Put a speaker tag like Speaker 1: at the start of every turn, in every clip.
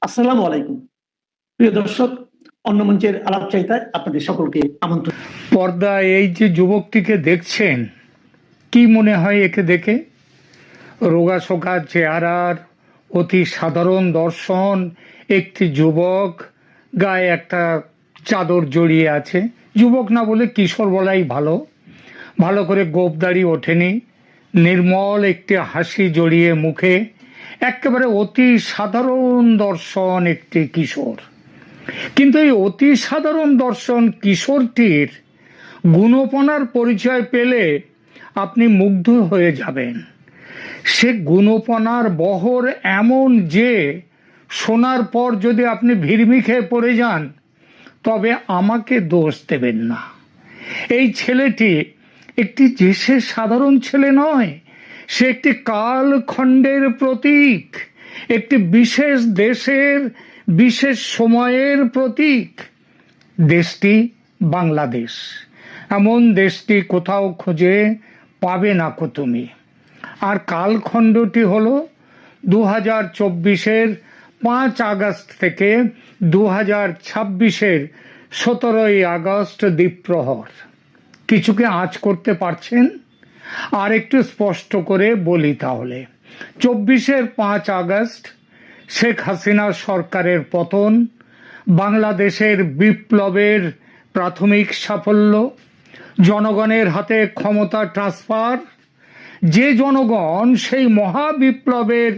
Speaker 1: আসসালামু আলাইকুম প্রিয় দর্শক, অন্য মঞ্চের আলাপচারিতায় আপনাদের সকলকে আমন্ত্রণ।
Speaker 2: পর্দায় এই যে যুবকটিকে দেখছেন, কি মনে হয় একে দেখে? রোগাশোকা চেহারার, অতি সাধারণ দর্শন একটি যুবক, গায়ে একটা চাদর জড়িয়ে আছে। যুবক না বলে কিশোর বলাই ভালো। ভালো করে গোঁফদাড়ি ওঠেনি, নির্মল একটি হাসি জড়িয়ে মুখে, একেবারে অতি সাধারণ দর্শন একটি কিশোর। কিন্তু এই অতি সাধারণ দর্শন কিশোরটির গুণপনার পরিচয় পেলে আপনি মুগ্ধ হয়ে যাবেন। সে গুণপনার বহর এমন যে শোনার পর যদি আপনি ভিড়মি খেয়ে পড়ে যান, তবে আমাকে দোষ দেবেন না। এই ছেলেটি একটি দেশের সাধারণ ছেলে নয়, সে একটি কালখণ্ডের প্রতীক, একটি বিশেষ দেশের বিশেষ সময়ের প্রতীক। দেশটি বাংলাদেশ। এমন দেশটি কোথাও খুঁজে পাবে না কো তুমি। আর কালখণ্ডটি হলো 2024-এর 5 আগস্ট থেকে 2026-এর 17ই আগস্ট দ্বীপ্রহর। কিছুকে আঁচ করতে পারছেন? আর একটু স্পষ্ট করে বলি তাহলে। 24-এর 5 আগস্ট শেখ হাসিনা সরকারের পতন, বাংলাদেশের বিপ্লবের প্রাথমিক সাফল্য, জনগণের হাতে ক্ষমতা ট্রান্সফার। যে জনগণ সেই মহাবিপ্লবের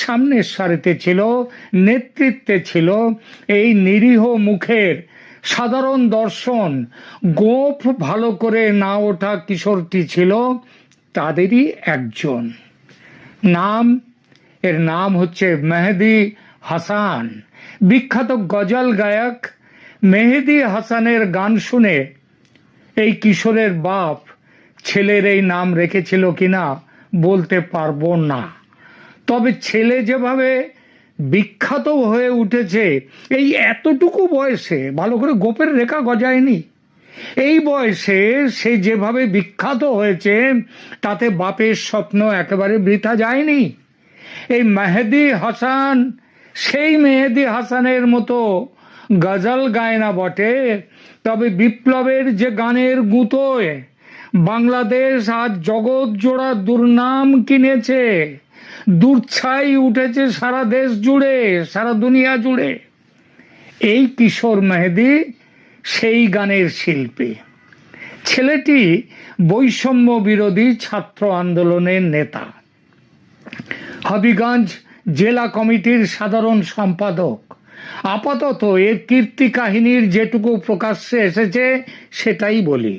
Speaker 2: সামনের সারিতে ছিল, নেতৃত্বে ছিল, এই নিরীহ মুখের সাধারণ দর্শন গোঁফ ভালো করে না ওঠা কিশোরটি ছিল তাদেরই একজন। এর নাম হচ্ছে মেহেদী হাসান। বিখ্যাত গজল গায়ক মেহেদী হাসানের গান শুনে এই কিশোরের বাপ ছেলের এই নাম রেখেছিল কিনা বলতে পারবো না। তবে ছেলে যেভাবে বিখ্যাত হয়ে উঠেছে এই এতটুকু বয়সে, ভালো করে গোপের রেখা গজায়নি, এই বয়সে সে যেভাবে বিখ্যাত হয়েছে তাতে বাপের স্বপ্ন একেবারে বৃথা যায়নি। এই মেহেদী হাসান সেই মেহেদী হাসানের মতো গজল গায় না বটে, তবে বিপ্লবের যে গানের গুঁতোয় বাংলাদেশ আজ জগৎ জোড়া দুর্নাম কিনেছে, দূরছাই উঠেছে সারা দেশ জুড়ে, সারা দুনিয়া জুড়ে। এই কিশোর মেহেদী সেই গানের শিল্পী। ছেলেটি বৈষম্য বিরোধী ছাত্র আন্দোলনের নেতা, হবিগঞ্জ জেলা কমিটির সাধারণ সম্পাদক। আপাতত এর কীর্তি কাহিনীর যেটুকু প্রকাশ্যে এসেছে সেটাই বলি।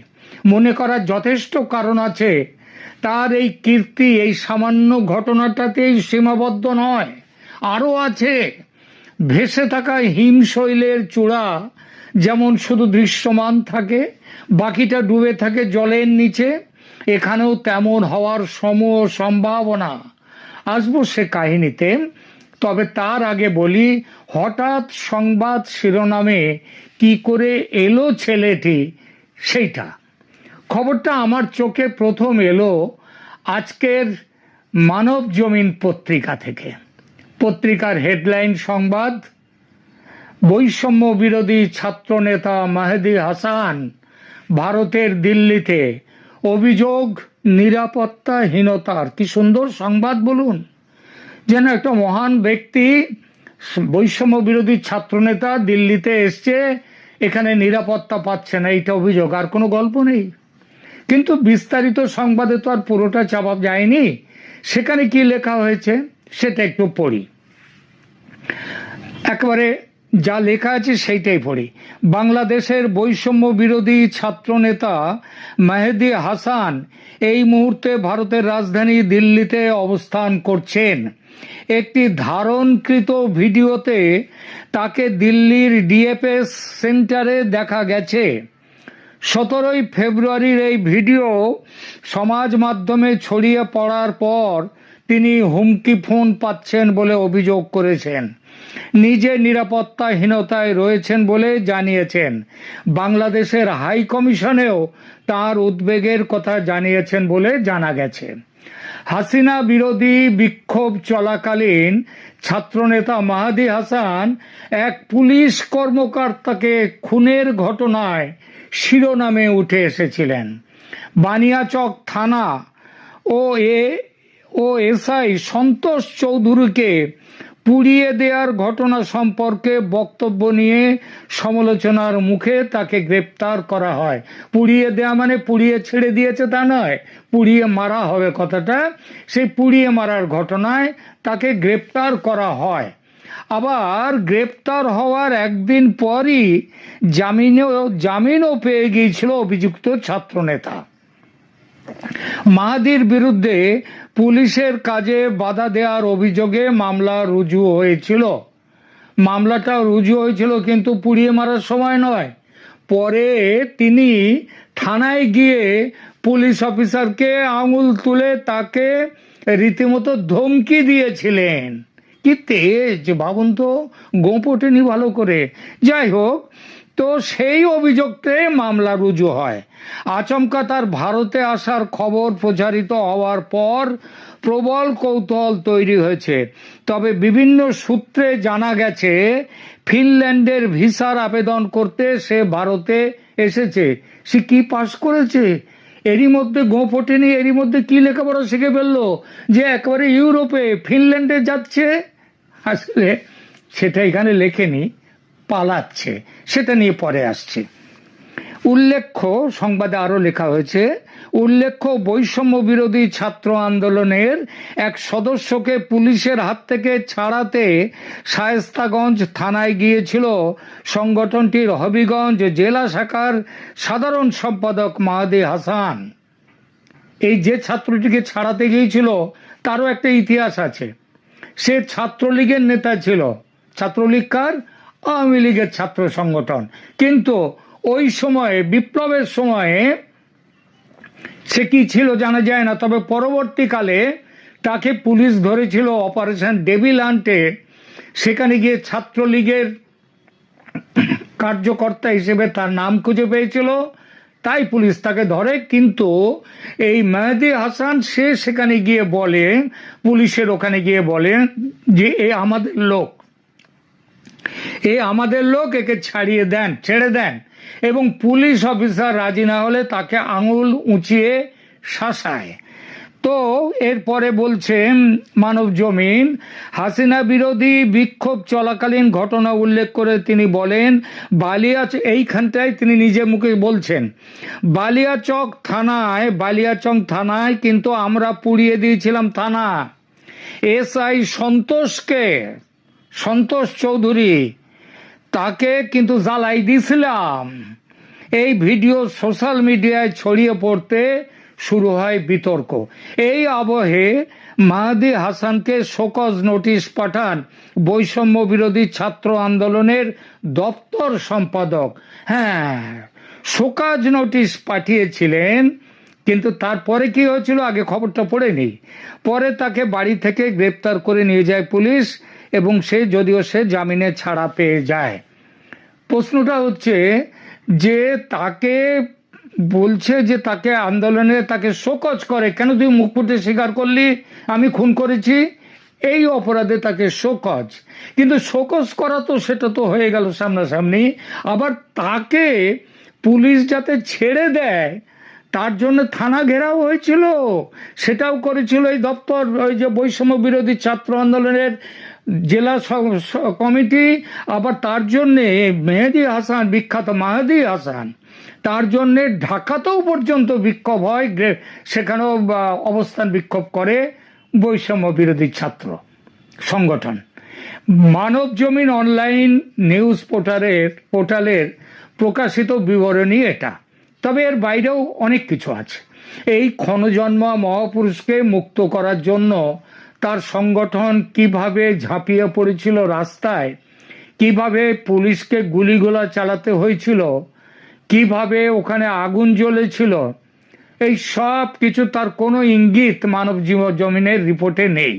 Speaker 2: মনে করার যথেষ্ট কারণ আছে তার এই কীর্তি এই সামান্য ঘটনাটাতেই সীমাবদ্ধ নয়, আরও আছে। ভেসে থাকা হিমশৈলের চূড়া যেমন শুধু দৃশ্যমান থাকে, বাকিটা ডুবে থাকে জলের নিচে, এখানেও তেমন হওয়ার সমূহ সম্ভাবনা। আসবো সে কাহিনীতে, তবে তার আগে বলি হঠাৎ সংবাদ শিরোনামে কি করে এলো ছেলেটি সেইটা। খবরটা আমার চোখে প্রথম এলো আজকের মানব জমিন পত্রিকা থেকে। পত্রিকার হেডলাইন সংবাদ, বৈষম্য বিরোধী ছাত্রনেতা মেহেদী হাসান ভারতের দিল্লিতে, অভিযোগ নিরাপত্তাহীনতার। কি সুন্দর সংবাদ বলুন! যেন একটা মহান ব্যক্তি, বৈষম্য বিরোধী ছাত্রনেতা দিল্লিতে এসছে, এখানে নিরাপত্তা পাচ্ছে না, এইটা অভিযোগ, আর কোনো গল্প নেই। কিন্তু বিস্তারিত সংবাদে তো আর পুরোটা চাপা যায়নি। সেখানে কি লেখা হয়েছে সেটা একটু পড়ি, একেবারে যা লেখা আছে সেইটাই পড়ি। বাংলাদেশের বৈষম্য বিরোধী ছাত্রনেতা মেহেদী হাসান এই মুহূর্তে ভারতের রাজধানী দিল্লিতে অবস্থান করছেন। একটি ধারণকৃত ভিডিওতে তাকে দিল্লির ডিএফএস সেন্টারে দেখা গেছে। 17ই ফেব্রুয়ারির এই ভিডিও সমাজ মাধ্যমে ছড়িয়ে পড়ার পর তিনি হুমকি ফোন পাচ্ছেন বলে অভিযোগ করেছেন। নিজে নিরাপত্তাহীনতায় রয়েছেন বলে জানিয়েছেন। বাংলাদেশের হাই কমিশনেও তার উদ্বেগের কথা জানিয়েছেন বলে জানা গেছে। হাসিনা বিরোধী বিক্ষোভ চলাকালীন ছাত্রনেতা মাহাদি হাসান এক পুলিশ কর্মকর্তাকে খুনের ঘটনায় শিরোনামে উঠে এসেছিলেন। বানিয়াচক থানা ও এসআই সন্তোষ চৌধুরীকে পুড়িয়ে দেওয়ার ঘটনা সম্পর্কে বক্তব্য নিয়ে সমালোচনার মুখে তাকে গ্রেপ্তার করা হয়। পুড়িয়ে দেওয়া মানে পুড়িয়ে ছেড়ে দিয়েছে তা নয়, পুড়িয়ে মারা হবে কথাটা, সেই পুড়িয়ে মারার ঘটনায় তাকে গ্রেপ্তার করা হয়। আবার গ্রেপ্তার হওয়ার একদিন পরই জামিনও পেয়ে গিয়েছিল অভিযুক্ত ছাত্রনেতা। মাহাদির বিরুদ্ধে পুলিশের কাজে বাধা দেওয়ার অভিযোগে মামলা রুজু হয়েছিল। মামলাটা রুজু হয়েছিল কিন্তু পুড়িয়ে মারার সময় নয়। পরে তিনি থানায় গিয়ে পুলিশ অফিসারকে আঙুল তুলে তাকে রীতিমতো ধমকি দিয়েছিলেন। কি তেজ ভাবুন তো, গোপটেনি ভালো করে। যাই হোক, তো সেই অভিযোগে মামলা রুজু হয়। আচমকা তার ভারতে আসার খবর প্রচারিত হওয়ার পর প্রবল কৌতূহল তৈরি হয়েছে। তবে বিভিন্ন সূত্রে জানা গেছে ফিনল্যান্ডের ভিসার আবেদন করতে সে ভারতে এসেছে। সে কি পাশ করেছে, এরই মধ্যে গোপটেনি, এরই মধ্যে কি লেখাপড়া শিখে ফেললো যে একেবারে ইউরোপে ফিনল্যান্ডে যাচ্ছে। আসলে সেটা এখানে লেখেনি, পালাচ্ছে, সেটা নিয়ে পরে আসছে। উল্লেখ্য, সংবাদে আরো লেখা হয়েছে, উল্লেখ্য বৈষম্য বিরোধী ছাত্র আন্দোলনের এক সদস্যকে পুলিশের হাত থেকে ছাড়াতে শায়েস্তাগঞ্জ থানায় গিয়েছিল সংগঠনটির হবিগঞ্জ জেলা শাখার সাধারণ সম্পাদক মাহাদি হাসান। এই যে ছাত্রটিকে ছাড়াতে গিয়েছিল তারও একটা ইতিহাস আছে। সে ছাত্রলীগের নেতা ছিল। ছাত্রলীগ কার? আওয়ামী লীগের ছাত্র সংগঠন। কিন্তু ওই সময়ে, বিপ্লবের সময়ে সে কি ছিল জানা যায় না। তবে পরবর্তীকালে তাকে পুলিশ ধরেছিল অপারেশন ডেভিল হান্টে। সেখানে গিয়ে ছাত্রলীগের কার্যকর্তা হিসেবে তার নাম খুঁজে পেয়েছিল, তাই পুলিশ তাকে ধরে। কিন্তু এই মেহেদী হাসান সে সেখানে গিয়ে বলে, পুলিশের ওখানে গিয়ে বলে যে এ আমাদের লোক, একে ছাড়িয়ে দেন, ছেড়ে দেন। এবং পুলিশ অফিসার রাজি না হলে তাকে আঙুল উঁচিয়ে শাসায়। তো এরপরে বলছেন মানব জমিন, হাসিনা বিরোধী বিক্ষোভ চলাকালীন ঘটনা উল্লেখ করে তিনি বলেন, এইখানটায় তিনি নিজে মুখে বলছেন, বালিয়াচং থানায় কিন্তু আমরা পুড়িয়ে দিয়েছিলাম থানা। এসআই সন্তোষ চৌধুরী, তাকে কিন্তু জ্বালাই দিয়েছিলাম। এই ভিডিও সোশ্যাল মিডিয়ায় ছড়িয়ে পড়তে শুরু হয় বিতর্ক। এই আবহে মাহাদি হাসানকে শোকজ নোটিশ পাঠান বৈষম্য বিরোধী ছাত্র আন্দোলনের দপ্তর সম্পাদক। হ্যাঁ, শোকজ নোটিশ পাঠিয়েছিলেন, কিন্তু তারপরে কি হয়েছিল আগে খবরটা পড়ে নেই। পরে তাকে বাড়ি থেকে গ্রেপ্তার করে নিয়ে যায় পুলিশ এবং যদিও সে জামিনে ছাড়া পেয়ে যায়। প্রশ্নটা হচ্ছে যে তাকে বলছে যে তাকে আন্দোলনে তাকে শোকজ করে, কেন তুই মুখ ফুটে স্বীকার করলি আমি খুন করেছি, এই অপরাধে তাকে শোকজ। কিন্তু শোকজ করা তো সেটা তো হয়ে গেল সামনাসামনি, আবার তাকে পুলিশ যাতে ছেড়ে দেয় তার জন্য থানা ঘেরাও হয়েছিল, সেটাও করেছিল এই দপ্তর, ওই যে বৈষম্য বিরোধী ছাত্র আন্দোলনের জেলা কমিটি। আবার তার জন্যে বিখ্যাত মাহাদি হাসান, তার জন্যে ঢাকাতেও পর্যন্ত বিক্ষোভ হয়, সেখানেও অবস্থান বিক্ষোভ করে বৈষম্য বিরোধী ছাত্র সংগঠন। মানব জমিন অনলাইন নিউজ পোর্টালের প্রকাশিত বিবরণী এটা। তবে এর বাইরেও অনেক কিছু আছে। এই ক্ষণজন্মা মহাপুরুষকে মুক্ত করার জন্য তার সংগঠন কিভাবে ঝাঁপিয়ে পড়েছিল রাস্তায়, কিভাবে পুলিশকে গুলিগোলা চালাতে হয়েছিল, কিভাবে ওখানে আগুন জ্বলেছিল, এই সব কিছু তার কোনো ইঙ্গিত মানব জমিনের রিপোর্টে নেই।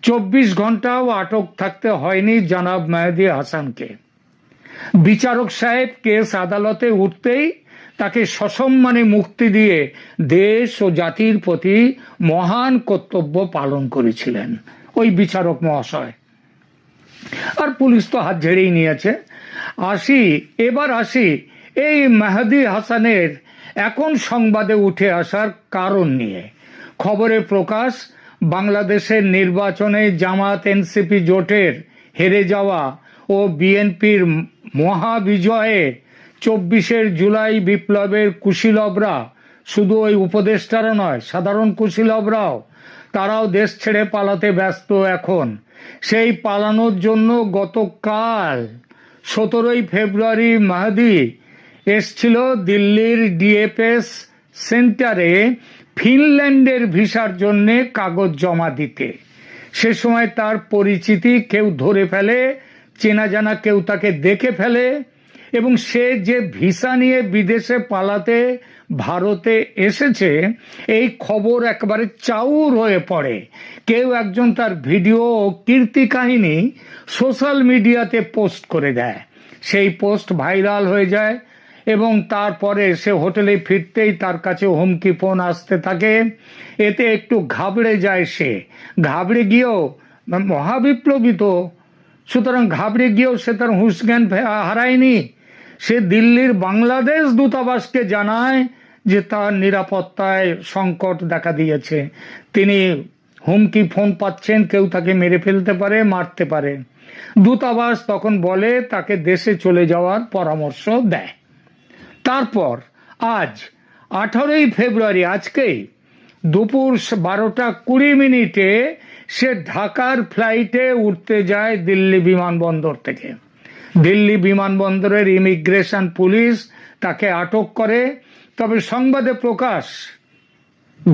Speaker 2: 24 ঘন্টাও আটক থাকতে হয়নি জনাব মেহেদী হাসানকে। বিচারক সাহেব কেস আদালতে উঠতেই তাকে সসম্মানে মুক্তি দিয়ে দেশ ও জাতির প্রতি মহান কর্তব্য পালন করেছিলেন ওই বিচারক মহাশয়। আর পুলিশ তো হাত ঝেড়েই নিয়েছে। এবার আসি এই মেহেদী হাসানের এখন সংবাদে উঠে আসার কারণ নিয়ে। খবরে প্রকাশ, বাংলাদেশের নির্বাচনে জামাত এনসিপি জোটের হেরে যাওয়া ও বিএনপির মহাবিজয়ে 24 জুলাই বিপ্লবের কুশীলবরা, শুধু ওই উপদেষ্টারা নয়, সাধারণ কুশীলবরাও, তারাও দেশ ছেড়ে পালাতে ব্যস্ত এখন। সেই পালানোর জন্য গতকাল 17 ফেব্রুয়ারি মেহেদী এসছিল দিল্লির ডিএফএস সেন্টারে ফিনল্যান্ডের ভিসার জন্য কাগজ জমা দিতে। সে সময় তার পরিচিতি কেউ ধরে ফেলে, চেনা জানা কেউ তাকে দেখে ফেলে, এবং সে যে ভিসা নিয়ে বিদেশে পালাতে ভারতে এসেছে এই খবর একবারে চাউর হয়ে পড়ে। কেউ একজন তার ভিডিও ও কীর্তি কাহিনী সোশ্যাল মিডিয়াতে পোস্ট করে দেয়। সেই পোস্ট ভাইরাল হয়ে যায় এবং তারপরে সে হোটেলে ফিরতেই তার কাছে হুমকি ফোন আসতে থাকে। এতে একটু ঘাবড়ে যায় সে। ঘাবড়ে গিয়েও, মহাবিপ্লবী তো, সুতরাং ঘাবড়ে গিয়েও সে তার হুঁশ জ্ঞান হারায়নি। সে দিল্লির বাংলাদেশ দূতাবাসকে জানায় যে তার নিরাপত্তায় সংকট দেখা দিয়েছে, তিনি হুমকি ফোন পাচ্ছেন, কেউ তাকে মেরে ফেলতে পারে, মারতে পারে। দূতাবাস তখন বলে তাকে দেশে চলে যাওয়ার পরামর্শ দেয়। তারপর আজ 18 ফেব্রুয়ারি, আজকেই দুপুর 12:20 সে ঢাকার ফ্লাইটে উঠতে যায় দিল্লি বিমানবন্দর থেকে। দিল্লি বিমানবন্দরের ইমিগ্রেশন পুলিশ তাকে আটক করে। তবে সংবাদে প্রকাশ,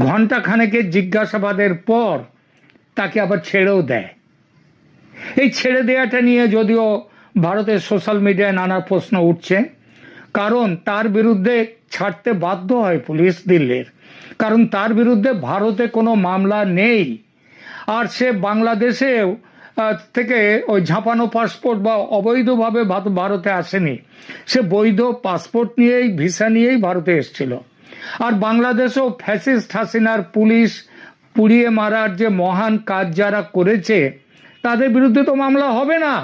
Speaker 2: ঘণ্টাখানেকের জিজ্ঞাসাবাদের পর তাকে আবার ছেড়েও দেয়। এই ছেড়ে দেওয়াটা নিয়ে যদিও ভারতের সোশ্যাল মিডিয়ায় নানা প্রশ্ন উঠছে, কারণ তার বিরুদ্ধে ছাড়তে বাধ্য হয় পুলিশ দিল্লির, কারণ তার বিরুদ্ধে ভারতে কোনো মামলা নেই। আর সে বাংলাদেশেও থেকে ওই ঝাঁপানো পাসপোর্ট বা অবৈধভাবে ভারতে আসেনি, সে বৈধ পাসপোর্ট নিয়েই, ভিসা নিয়েই ভারতে এসেছিল। আর বাংলাদেশেও ফ্যাসিস্ট হাসিনার পুলিশ পুড়িয়ে মারার যে মহান কাজ যারা করেছে তাদের বিরুদ্ধে তো মামলা হবে না।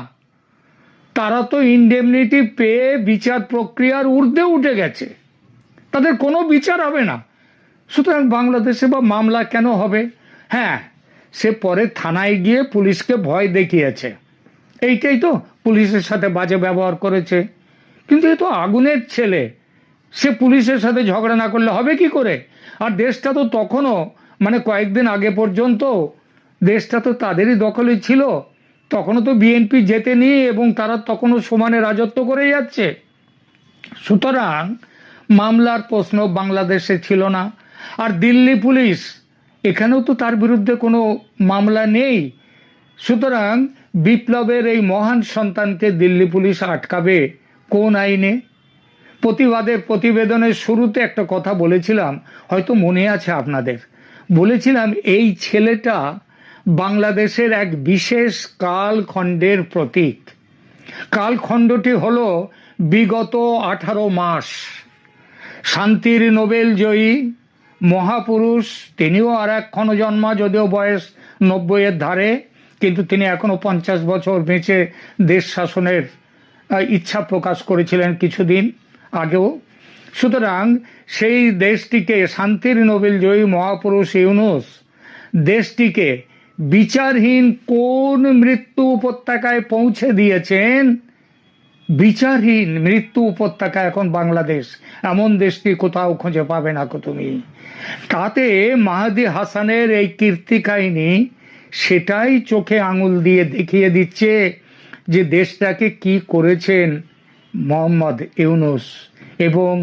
Speaker 2: তারা তো ইনডেমনিটি পেয়ে বিচার প্রক্রিয়ার ঊর্ধ্বে উঠে গেছে, তাদের কোনো বিচার হবে না। সুতরাং বাংলাদেশে বা মামলা কেন হবে? হ্যাঁ, সে পরে থানায় গিয়ে পুলিশকে ভয় দেখিয়েছে, এইটাই তো, পুলিশের সাথে বাজে ব্যবহার করেছে। কিন্তু এ তো আগুনের ছেলে, সে পুলিশের সাথে ঝগড়া না করলে হবে কি করে? আর দেশটা তো তখনও, মানে কয়েকদিন আগে পর্যন্ত দেশটা তো তাদেরই দখলে ছিল, তখনও তো বিএনপি জেতেনি এবং তারা তখনও সমানে রাজত্ব করে যাচ্ছে। সুতরাং মামলার প্রশ্ন বাংলাদেশে ছিল না। আর দিল্লি পুলিশ, এখানেও তো তার বিরুদ্ধে কোনো মামলা নেই। সুতরাং বিপ্লবের এই মহান সন্তানকে দিল্লি পুলিশ আটকাবে কোন আইনে? প্রতিবেদনের শুরুতে একটা কথা বলেছিলাম, হয়তো মনে আছে আপনাদের, বলেছিলাম এই ছেলেটা বাংলাদেশের এক বিশেষ কালখণ্ডের প্রতীক। কালখণ্ডটি হলো বিগত 18 মাস। শান্তির নোবেল জয়ী মহাপুরুষ, তিনিও আর এক ক্ষণজন্মা, যদিও বয়স 90-এর ধারে, কিন্তু তিনি এখনো 50 বছর বেঁচে দেশ শাসনের ইচ্ছা প্রকাশ করেছিলেন কিছুদিন আগেও। সুতরাং সেই দেশটিকে, শান্তির নোবেল জয়ী মহাপুরুষ ইউনূস দেশটিকে বিচারহীন কোন মৃত্যু উপত্যকায় পৌঁছে দিয়েছেন। বিচারহীন মৃত্যু উপত্যকা এখন বাংলাদেশ, এমন দেশটি কোথাও খুঁজে পাবে না তুমি। তাতে মেহেদী হাসানের এই কীর্তি কাহিনী সেটাই চোখে আঙুল দিয়ে দেখিয়ে দিচ্ছে যে দেশটাকে কি করেছেন মোহাম্মদ ইউনূস এবং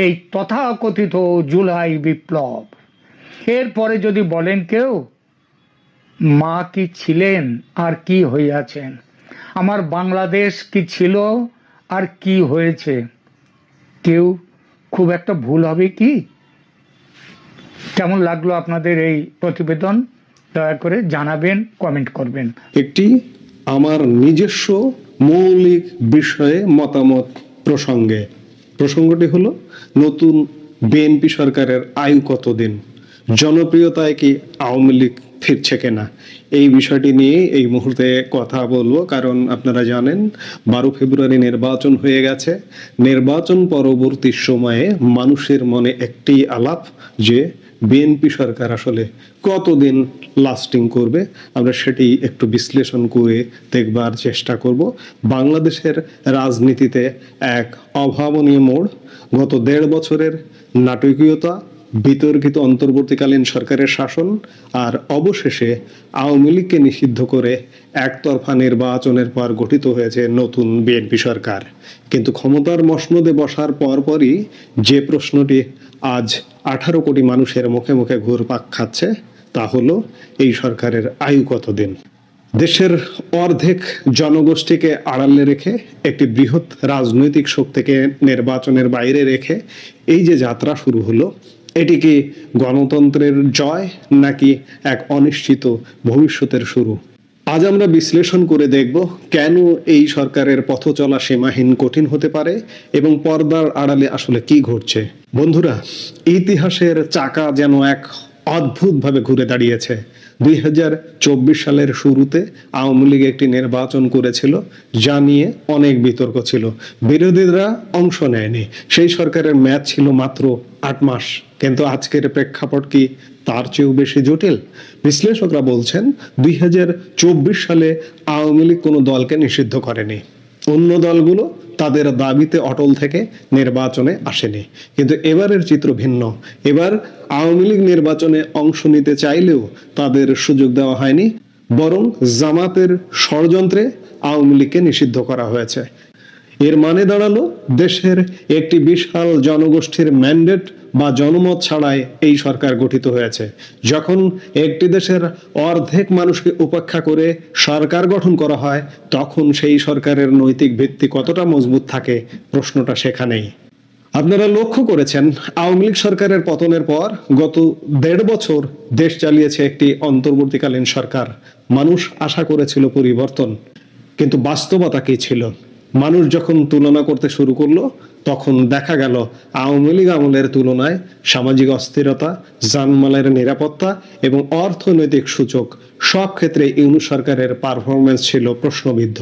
Speaker 2: এই তথাকথিত জুলাই বিপ্লব। এরপরে যদি বলেন কেউ, মা কি ছিলেন আর কি হইয়াছেন, আমার বাংলাদেশ কি ছিল আর কি হয়েছে, কেউ খুব একটা ভুল হবে কি? কেমন লাগলো আপনাদের এই প্রতিবেদন? দয়া করে জানাবেন, কমেন্ট করবেন।
Speaker 3: একটি আমার নিজস্ব মৌলিক বিষয়ে মতামত প্রসঙ্গটি হলো নতুন বিএনপি সরকারের আয়ু কতদিন, জনপ্রিয়তায় কি আওয়ামী লীগ ফিরছে কিনা, এই বিষয়টি নিয়ে এই মুহূর্তে কথা বলবো। কারণ আপনারা জানেন 12 ফেব্রুয়ারি নির্বাচন হয়ে গেছে। নির্বাচন পরবর্তী সময়ে মানুষের মনে একটি আলাপ যে বিএনপি সরকার আসলে কতদিন লাস্টিং করবে, আমরা সেটি একটু বিশ্লেষণ করে দেখবার চেষ্টা করব। বাংলাদেশের রাজনীতিতে এক অভাবনীয় মোড়, গত 1.5 বছরের নাটকীয়তা, বিতর্কিত অন্তর্বর্তীকালীন সরকারের শাসন, আর অবশেষে আওয়ামী লীগকে নিষিদ্ধ করে একতরফা নির্বাচনের পর গঠিত হয়েছে নতুন বিএনপি সরকার। কিন্তু ক্ষমতার মসনদে বসার পরপরই যে প্রশ্নটি আজ 18 কোটি মানুষের মুখে মুখে ঘুরপাক খাচ্ছে তা হলো এই সরকারের আয়ু কতদিন। দেশের অর্ধেক জনগোষ্ঠীকে আড়ালে রেখে একটি বৃহৎ রাজনৈতিক শক্তিকে নির্বাচনের বাইরে রেখে এই যে যাত্রা শুরু হলো, এটি কি গণতন্ত্রের জয় নাকি এক অনিশ্চিত ভবিষ্যতের শুরু? আজ আমরা বিশ্লেষণ করে দেখব কেন এই সরকারের পথ চলা সীমাহীন কঠিন হতে পারে এবং পর্দার আড়ালে আসলে কি ঘটছে। বন্ধুরা, ইতিহাসের চাকা যেন এক অদ্ভুতভাবে ঘুরে দাঁড়িয়েছে। 2024 সালের শুরুতে আওয়ামী লীগ একটি নির্বাচন করেছিল যা নিয়ে অনেক বিতর্ক ছিল, বিরোধীরা অংশ নেয়নি। সেই সরকারের মেয়াদ ছিল মাত্র 8 মাস, কিন্তু আজকের প্রেক্ষাপট কি তার চেয়েও বেশি জটিল? বিশ্লেষকরা বলছেন 2024 সালে আওয়ামী লীগ কোনো দলকে নিষিদ্ধ করেনি, অন্য দলগুলো তাদের দাবিতে অটল থেকে নির্বাচনে আসেনি। কিন্তু এবারের চিত্র ভিন্ন। এবার আওয়ামী লীগ নির্বাচনে অংশ নিতে চাইলেও তাদের সুযোগ দেওয়া হয়নি, বরং জামাতের ষড়যন্ত্রে আওয়ামী লীগকে নিষিদ্ধ করা হয়েছে। এর মানে দাঁড়ালো দেশের একটি বিশাল জনগোষ্ঠীর ম্যান্ডেট বা জনমত ছাড়াই এই সরকার গঠিত হয়েছে। যখন একটি দেশের অর্ধেক মানুষকে উপেক্ষা করে সরকার গঠন করা হয়, তখন সেই সরকারের নৈতিক ভিত্তি কতটা মজবুত থাকে, প্রশ্নটা সেখানেই। আপনারা লক্ষ্য করেছেন আওয়ামী লীগ সরকারের পতনের পর গত 1.5 বছর দেশ চালিয়েছে একটি অন্তর্বর্তীকালীন সরকার। মানুষ আশা করেছিল পরিবর্তন, কিন্তু বাস্তবতা কি ছিল? মানুষ যখন তুলনা করতে শুরু করলো, তখন দেখা গেল আওয়ামী লীগ আমলের তুলনায় সামাজিক অস্থিরতা, জানমালের নিরাপত্তা এবং অর্থনৈতিক সূচক সব ক্ষেত্রে ইউনূস সরকারের পারফরমেন্স ছিল প্রশ্নবিদ্ধ।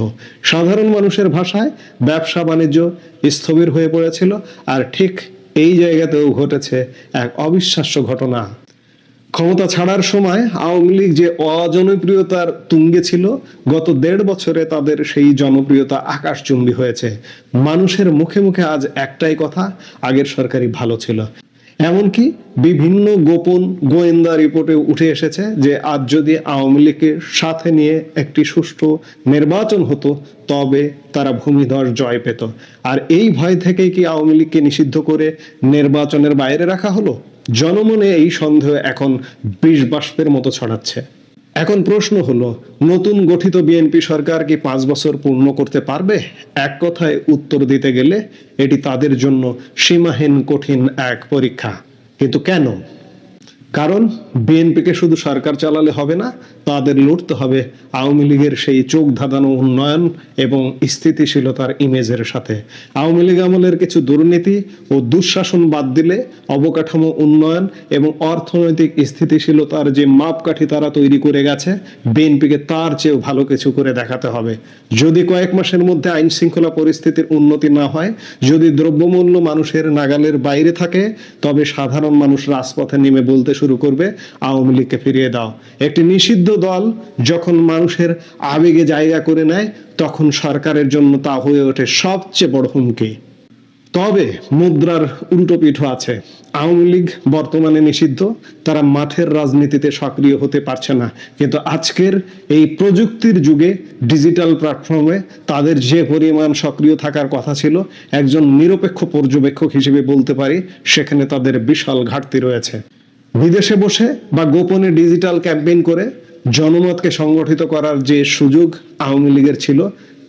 Speaker 3: সাধারণ মানুষের ভাষায় ব্যবসা বাণিজ্য স্থবির হয়ে পড়েছিল। আর ঠিক এই জায়গাতেও ঘটেছে এক অবিশ্বাস্য ঘটনা। ক্ষমতা ছাড়ার সময় আওয়ামী লীগ যে অজনপ্রিয়তার তুঙ্গে ছিল, গত 1.5 বছরে তাদের সেই জনপ্রিয়তা আকাশচুম্বী হয়েছে। মানুষের মুখে মুখে আজ একটাই কথা, আগের সরকারই ভালো ছিল। এমনকি বিভিন্ন গোপন গোয়েন্দা রিপোর্টে উঠে এসেছে যে আজ যদি আওয়ামী লীগকে সাথে নিয়ে একটি সুষ্ঠু নির্বাচন হতো, তবে তারা ভূমিধস জয় পেত। আর এই ভয় থেকেই কি আওয়ামী লীগকে নিষিদ্ধ করে নির্বাচনের বাইরে রাখা হলো? জনমনে এই সন্দেহ এখন বিষ বাষ্পের মতো ছড়াচ্ছে। এখন প্রশ্ন হলো, নতুন গঠিত বিএনপি সরকার কি 5 বছর পূর্ণ করতে পারবে? এক কথায় উত্তর দিতে গেলে এটি তাদের জন্য সীমাহীন কঠিন এক পরীক্ষা। কিন্তু কেন? কারণ বিএনপিকে শুধু সরকার চালালে হবে না, তাদের লড়তে হবে আওয়ামী লীগের সেই চোখ ধাঁধানো উন্নয়ন এবং স্থিতিশীলতার ইমেজের সাথে। আওয়ামী লীগ আমলের কিছু দুর্নীতি ও দুঃশাসন বাদ দিলে অবকাঠামো উন্নয়ন এবং অর্থনৈতিক স্থিতিশীলতার যে মাপকাঠি তারা তৈরি করে গেছে, বিএনপিকে তার চেয়েও ভালো কিছু করে দেখাতে হবে। যদি কয়েক মাসের মধ্যে আইন শৃঙ্খলা পরিস্থিতির উন্নতি না হয়, যদি দ্রব্যমূল্য মানুষের নাগালের বাইরে থাকে, তবে সাধারণ মানুষ রাজপথে নেমে বলতে শুরু করবে আওয়ামী লীগকে ফিরিয়ে দাও। একটি নিষিদ্ধ দল যখন মানুষের আবেগে জায়গা করে নেয়, তখন সরকারের জন্য তা হয়ে ওঠে সবচেয়ে বড় হুমকি। তবে মুদ্রার উল্টো পিঠও আছে। আওয়ামী লীগ বর্তমানে নিষিদ্ধ, তারা মাঠের রাজনীতিতে সক্রিয় হতে পারছে না, কিন্তু আজকের এই প্রযুক্তির যুগে ডিজিটাল প্ল্যাটফর্মে তাদের যে পরিমাণ সক্রিয় থাকার কথা ছিল, একজন নিরপেক্ষ পর্যবেক্ষক হিসেবে বলতে পারি সেখানে তাদের বিশাল ঘাটতি রয়েছে। বিদেশে বসে বা গোপনে ডিজিটাল ক্যাম্পেইন করে জনমতকে সংগঠিত করার যে সুযোগ আওয়ামী লীগের ছিল,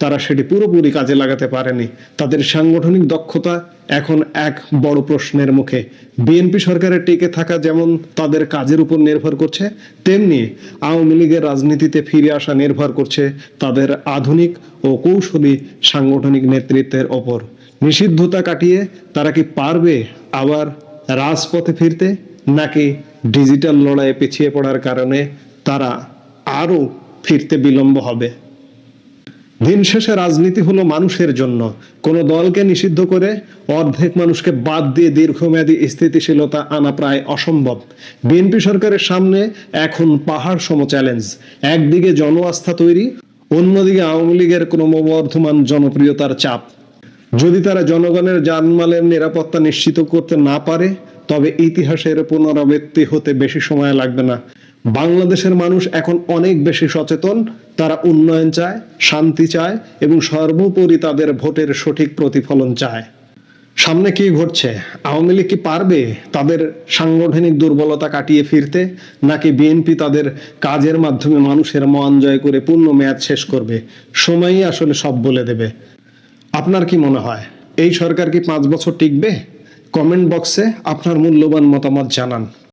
Speaker 3: তারা সেটি পুরোপুরি কাজে লাগাতে পারেনি। তাদের সাংগঠনিক দক্ষতা এখন এক বড় প্রশ্নের মুখে। বিএনপি সরকারের টিকে থাকা যেমন তাদের কাজের উপর নির্ভর করছে, তেমনি আওয়ামী লীগের রাজনীতিতে ফিরে আসা নির্ভর করছে তাদের আধুনিক ও কৌশলী সাংগঠনিক নেতৃত্বের ওপর। নিষিদ্ধতা কাটিয়ে তারা কি পারবে আবার রাজপথে ফিরতে, নাকি ডিজিটাল লড়াইয়ে পিছিয়ে পড়ার কারণে তারা আরো ফিরতে বিলম্ব হবে। দিন শেষে রাজনীতি হলো মানুষের জন্য। কোন দলকে নিষিদ্ধ করে অর্ধেক মানুষকে বাদ দিয়ে দীর্ঘমেয়াদী স্থিতিশীলতা আনা প্রায় অসম্ভব। বিএনপি সরকারের সামনে এখন পাহাড় সম চ্যালেঞ্জ। একদিকে জন আস্থা তৈরি, অন্যদিকে আওয়ামী লীগের ক্রমবর্ধমান জনপ্রিয়তার চাপ। যদি তারা জনগণের জানমালের নিরাপত্তা নিশ্চিত করতে না পারে, তবে ইতিহাসের পুনরাবৃত্তি হতে বেশি সময় লাগবে না। বাংলাদেশের মানুষ এখন অনেক বেশি সচেতন। তারা উন্নয়ন চায়, শান্তি চায় এবং সর্বোপরি তাদের ভোটের সঠিক প্রতিফলন চায়। সামনে কি ঘটছে? আওয়ামী লীগ কি পারবে তাদের সাংগঠনিক দুর্বলতা কাটিয়ে ফিরতে, নাকি বিএনপি তাদের কাজের মাধ্যমে মানুষের মন জয় করে পূর্ণ মেয়াদ শেষ করবে? সময়ই আসলে সব বলে দেবে। আপনার কি মনে হয়, এই সরকার কি 5 বছর টিকবে? কমেন্ট বক্সে আপনার মূল্যবান মতামত জানান।